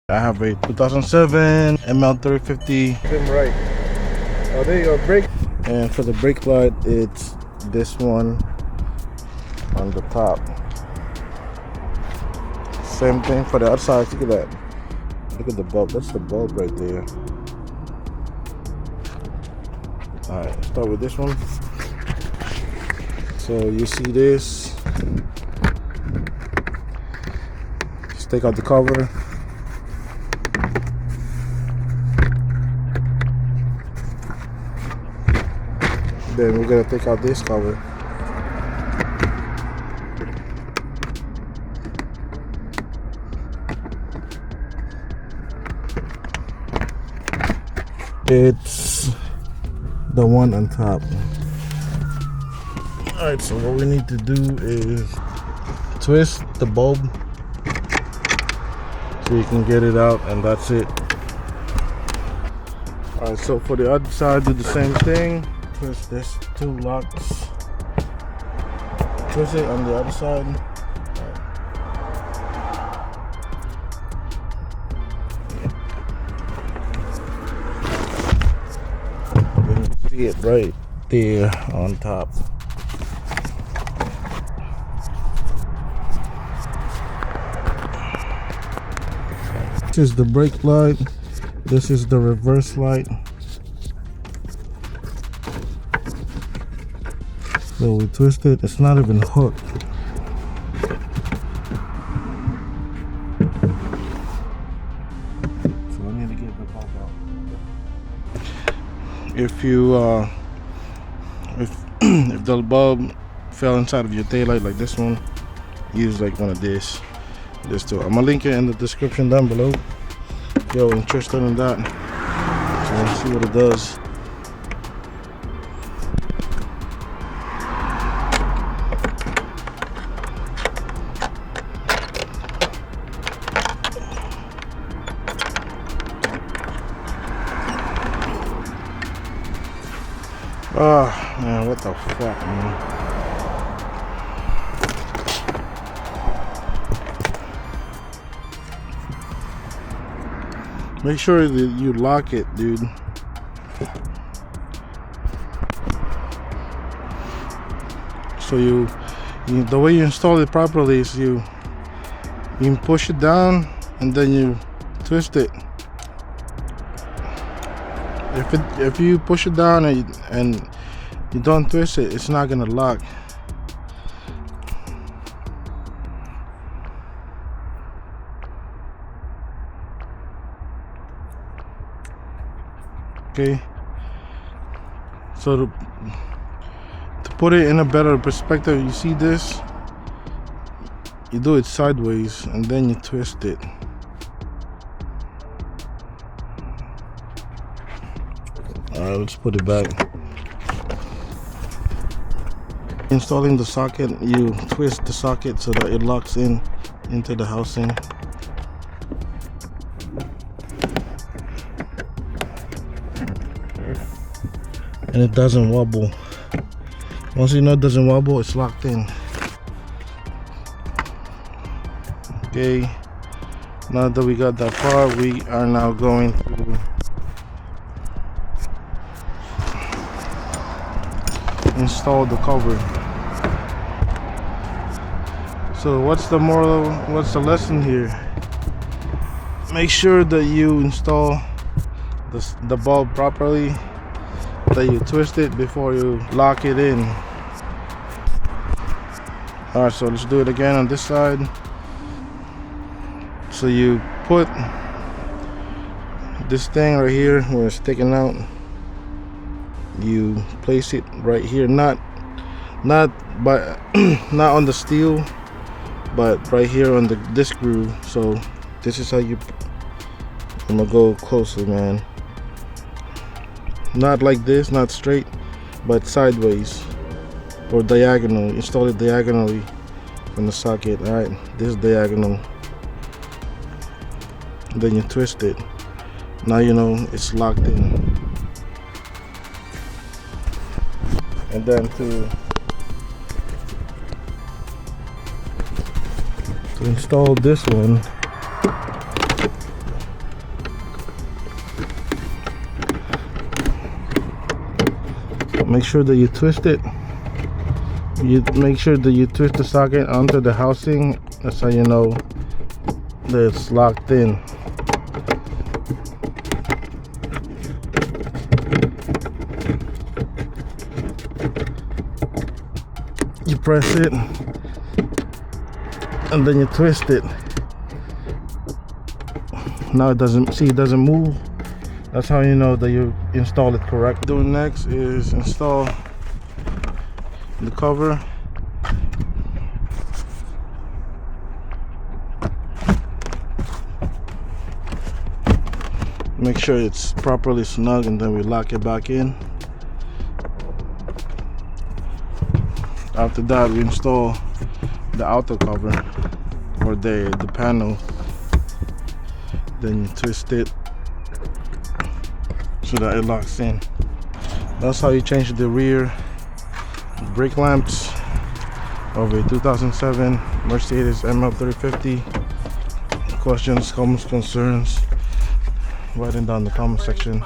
I have a 2007 ML350. Them right. Oh, there you go, brake. And for the brake light, it's this one on the top. Same thing for the outside. Look at that. Look at the bulb. That's the bulb right there. Alright, start with this one. So you see this. Just take out the cover. Then we're gonna take out this cover. It's the one on top. Alright, so what we need to do is twist the bulb so you can get it out, and that's it. Alright, so for the other side, do the same thing. Twist this two locks. Twist it on the other side. You can see it right there on top. This is the brake light. This is the reverse light. So we twist it. It's not even hooked. So I need to get the bulb out. If you if the bulb fell inside of your taillight like this one, use like one of this too. I'm gonna link it in the description down below if you're interested in that. So let's see what it does. Oh man, what the fuck, man. Make sure that you lock it, dude. So the way you install it properly is you push it down and then you twist it. If you push it down and you don't twist it, it's not gonna lock. Okay, so to put it in a better perspective, you see this, you do it sideways and then you twist it. Alright, let's put it back. Installing the socket, you twist the socket so that it locks into the housing. And it doesn't wobble. Once you know it doesn't wobble, it's locked in. Okay, now that we got that far, we are now going to install the cover. So what's the moral, what's the lesson here? Make sure that you install the bulb properly, that you twist it before you lock it in. Alright, so let's do it again on this side. So you put this thing right here where it's sticking out, you place it right here, not on the steel, but right here on this groove. So this is how you, I'm gonna go closer, man. Not like this, not straight, but sideways or diagonal. Install it diagonally from the socket. Alright, this is diagonal. Then you twist it. Now you know it's locked in. And then to install this one, make sure that you twist it. You make sure that you twist the socket onto the housing. That's how you know that it's locked in. You press it and then you twist it. Now it doesn't move. That's how you know that you install it correct. Doing next is install the cover. Make sure it's properly snug, and then we lock it back in. After that, we install the outer cover or the panel. Then you twist it so that it locks in. That's how you change the rear brake lamps of a 2007 Mercedes ML350. Questions, comments, concerns, write it down in the comment section.